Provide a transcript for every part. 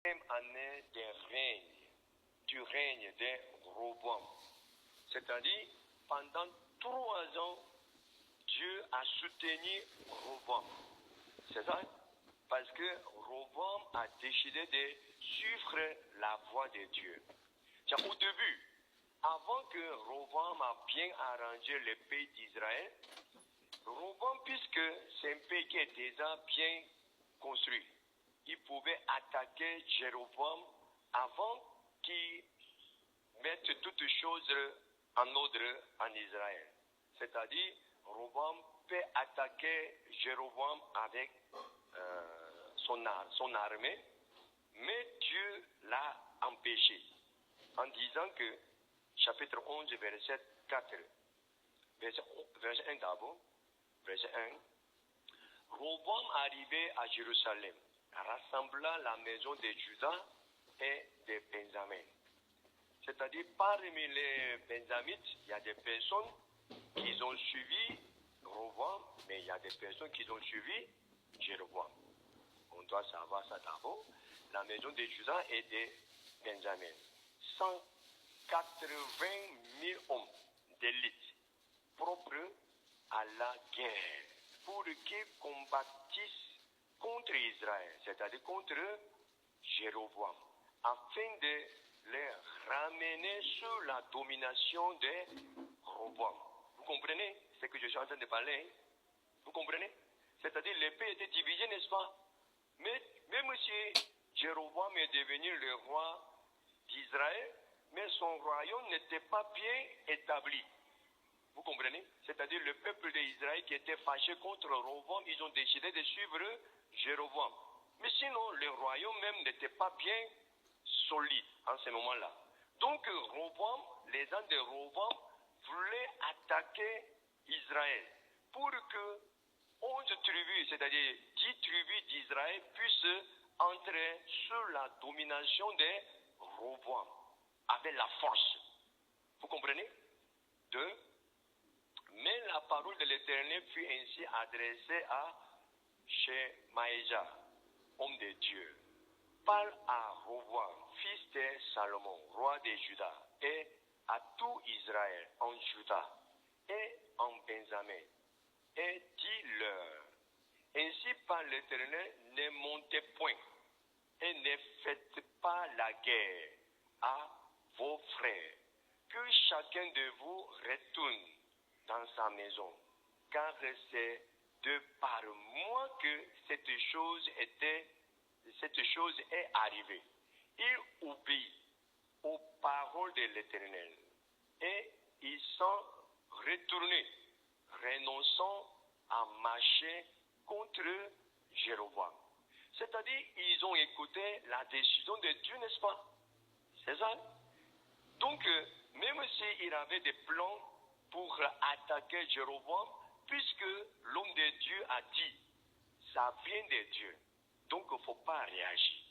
année du règne de Roboam. C'est-à-dire, pendant 3 ans, Dieu a soutenu Roboam. C'est ça? Parce que Roboam a décidé de suivre la voie de Dieu. Tiens, au début, avant que Roboam a bien arrangé le pays d'Israël, Roboam, puisque c'est un pays qui est déjà bien construit, il pouvait attaquer Jéroboam avant qu'il mette toutes choses en ordre en Israël. C'est-à-dire, Roboam peut attaquer Jéroboam avec son armée, mais Dieu l'a empêché en disant que, chapitre 11, verset 4, verset 1 d'abord, verset 1, Roboam arrivait à Jérusalem, rassembla la maison de Juda et de Benjamin. C'est-à-dire, parmi les Benjamites, il y a des personnes qui ont suivi Roboam, mais il y a des personnes qui ont suivi Jéroboam. On doit savoir ça d'abord. La maison de Juda et de Benjamin. 180 000 hommes d'élite propres à la guerre pour qu'ils combattissent contre Israël, c'est-à-dire contre Jéroboam, afin de les ramener sur la domination de Roboam. Vous comprenez ce que je suis en train de parler? Vous comprenez? C'est-à-dire le pays était divisé, n'est-ce pas? Mais même si Jéroboam est devenu le roi d'Israël, mais son royaume n'était pas bien établi. Vous comprenez? C'est-à-dire le peuple d'Israël qui était fâché contre Roboam, ils ont décidé de suivre Jéroboam. Mais sinon, le royaume même n'était pas bien solide en ce moment-là. Donc Roboam, les gens de Roboam voulaient attaquer Israël pour que 11 tribus, c'est-à-dire 10 tribus d'Israël puissent entrer sur la domination de Roboam avec la force. Vous comprenez? 2. Mais la parole de l'Éternel fut ainsi adressée à Shemaïja, homme de Dieu. Parle à Roboam, fils de Salomon, roi de Juda, et à tout Israël en Juda et en Benjamin, et dis-leur, ainsi par l'Éternel, ne montez point et ne faites pas la guerre à vos frères, que chacun de vous retourne dans sa maison, car c'est de par moi que cette chose est arrivée. Il obéit aux paroles de l'Éternel et ils sont retournés, renonçant à marcher contre Jéroboam. C'est-à-dire, ils ont écouté la décision de Dieu, n'est-ce pas? C'est ça. Donc, même s'il avait des plans pour attaquer Jéroboam, puisque l'homme de Dieu a dit, ça vient de Dieu. Donc, il ne faut pas réagir.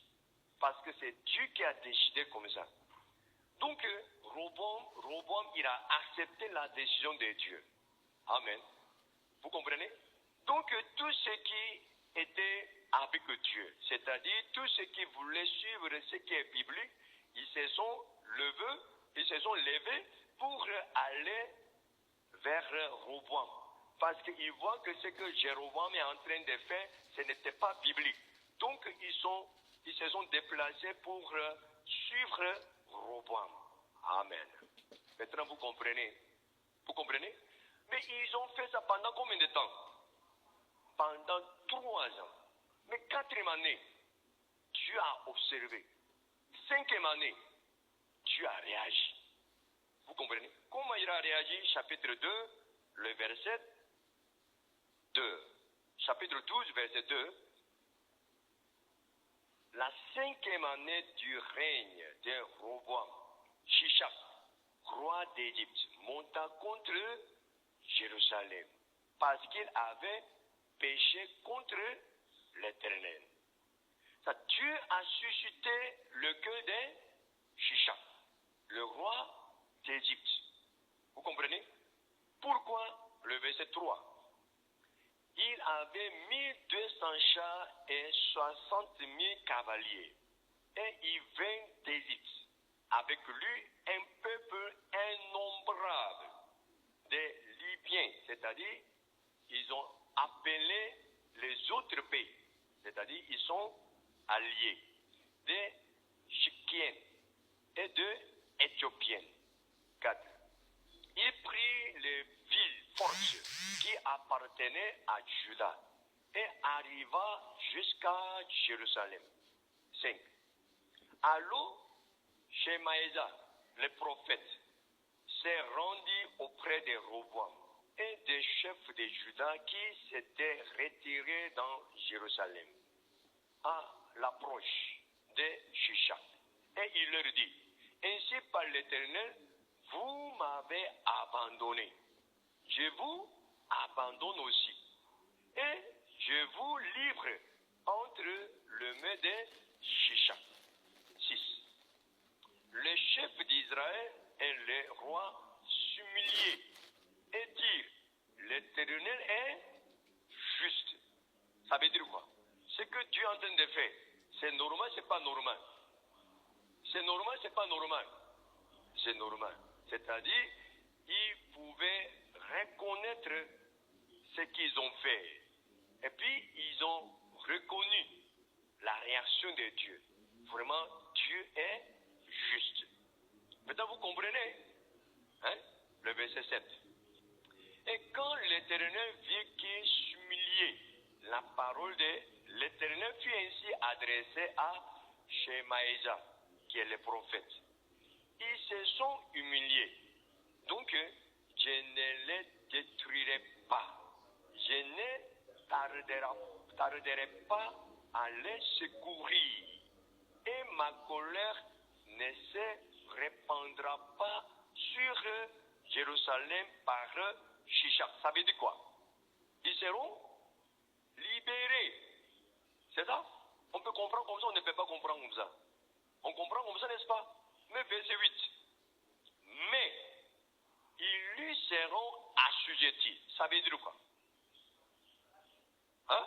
Parce que c'est Dieu qui a décidé comme ça. Donc, Roboam, il a accepté la décision de Dieu. Amen. Vous comprenez? Donc, tous ceux qui étaient avec Dieu, c'est-à-dire tous ceux qui voulaient suivre ce qui est biblique, ils se sont levés pour aller vers Roboam. Parce qu'ils voient que ce que Jéroboam est en train de faire, ce n'était pas biblique. Donc, ils se sont déplacés pour suivre Roboam. Amen. Maintenant, vous comprenez? Vous comprenez? Mais ils ont fait ça pendant combien de temps? Pendant 3 ans. Mais 4e année, Dieu a observé. 5e année, Dieu a réagi. Vous comprenez? Comment il a réagi? Chapitre 2, le verset 2. Chapitre 12, verset 2. La 5e année du règne de Roboam, Shishak, roi d'Égypte, monta contre Jérusalem, parce qu'il avait péché contre l'Éternel. Dieu a suscité le cœur de Shishak, le roi d'Égypte. Vous comprenez? Pourquoi? Le verset 3. Il avait 1200 chars et 60 000 cavaliers. Et avec lui un peuple innombrable des Libyens, c'est-à-dire ils ont appelé les autres pays, c'est-à-dire ils sont alliés, des Chikiens et des Éthiopiens. 4. Il prit les villes fortes qui appartenaient à Juda et arriva jusqu'à Jérusalem. 5. Alors, Shemaïsa, le prophète, s'est rendu auprès des Roboam et des chefs de Juda qui s'étaient retirés dans Jérusalem à l'approche de Shishak. Et il leur dit, ainsi par l'Éternel, vous m'avez abandonné. Je vous abandonne aussi. Et je vous livre entre le mains de Shishak. 6. Les chefs d'Israël et les rois s'humiliaient et dirent, l'Éternel est juste. Ça veut dire quoi? Ce que Dieu est en train de faire, c'est normal, c'est pas normal. C'est normal, c'est pas normal. C'est normal. C'est-à-dire, ils pouvaient reconnaître ce qu'ils ont fait. Et puis, ils ont reconnu la réaction de Dieu. Vraiment, Dieu est juste. Maintenant, vous comprenez, hein? Le verset 7. Et quand l'Éternel vit qu'il s'humiliait, la parole de l'Éternel fut ainsi adressée à Shemaïsa, qui est le prophète. Ils se sont humiliés. Donc, je ne les détruirai pas. Je ne tarderai pas à les secourir. Et ma colère ne se répandra pas sur Jérusalem par Shishak. Ça veut dire quoi? Ils seront libérés. C'est ça? On peut comprendre comme ça, on ne peut pas comprendre comme ça. On comprend comme ça, n'est-ce pas? Mais verset 8. Mais ils lui seront assujettis. Ça veut dire quoi? Hein?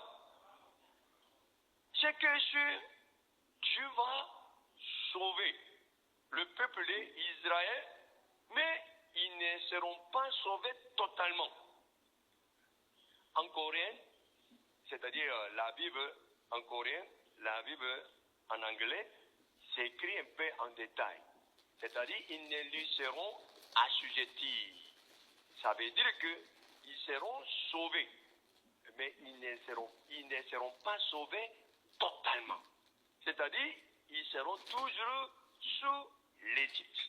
C'est que Dieu va sauver le peuple d'Israël, mais ils ne seront pas sauvés totalement. En coréen, c'est-à-dire la Bible en coréen, la Bible en anglais, c'est écrit un peu en détail. C'est-à-dire, ils ne lui seront assujettis. Ça veut dire qu'ils seront sauvés. Mais ils ne seront pas sauvés totalement. C'est-à-dire, ils seront toujours sous l'Égypte.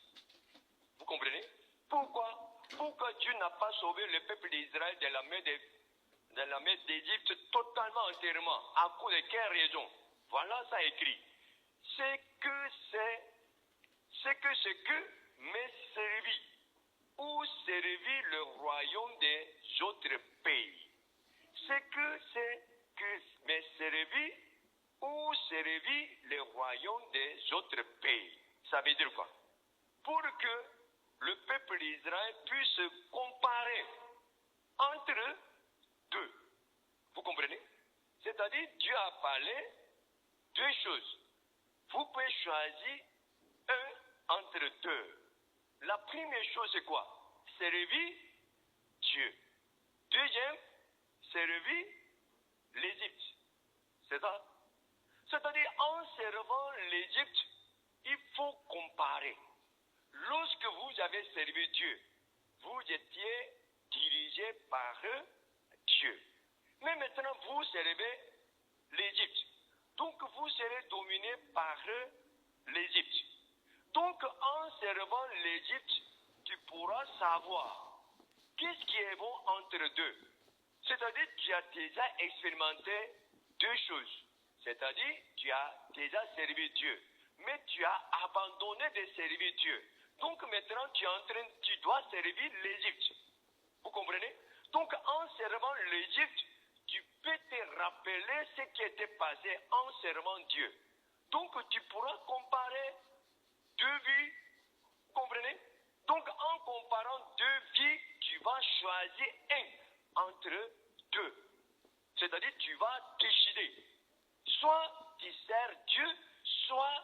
Vous comprenez? Pourquoi Dieu n'a pas sauvé le peuple d'Israël de la mer d'Égypte totalement, entièrement? À cause de quelle raison? Voilà ça écrit. C'est que m'est servi ou servit le royaume des autres pays. C'est que m'est servi ou servit le royaume des autres pays. Ça veut dire quoi? Pour que le peuple d'Israël puisse comparer entre deux. Vous comprenez? C'est-à-dire, Dieu a parlé deux choses. Vous pouvez choisir un entre deux. La première chose, c'est quoi? Servir Dieu. Deuxième, servir l'Égypte. C'est ça? C'est-à-dire, en servant l'Égypte, il faut comparer. Lorsque vous avez servi Dieu, vous étiez dirigé par Dieu. Mais maintenant, vous servez l'Égypte. Donc, vous serez dominé par l'Égypte. Donc, en servant l'Égypte, tu pourras savoir qu'est-ce qui est bon entre deux. C'est-à-dire, tu as déjà expérimenté deux choses. C'est-à-dire, tu as déjà servi Dieu. Mais tu as abandonné de servir Dieu. Donc, maintenant, tu dois servir l'Égypte. Vous comprenez? Donc, en servant l'Égypte, tu peux te rappeler ce qui était passé en servant Dieu. Donc, tu pourras comparer deux vies. Vous comprenez? Donc, en comparant deux vies, tu vas choisir un entre deux. C'est-à-dire, tu vas décider. Soit tu sers Dieu, soit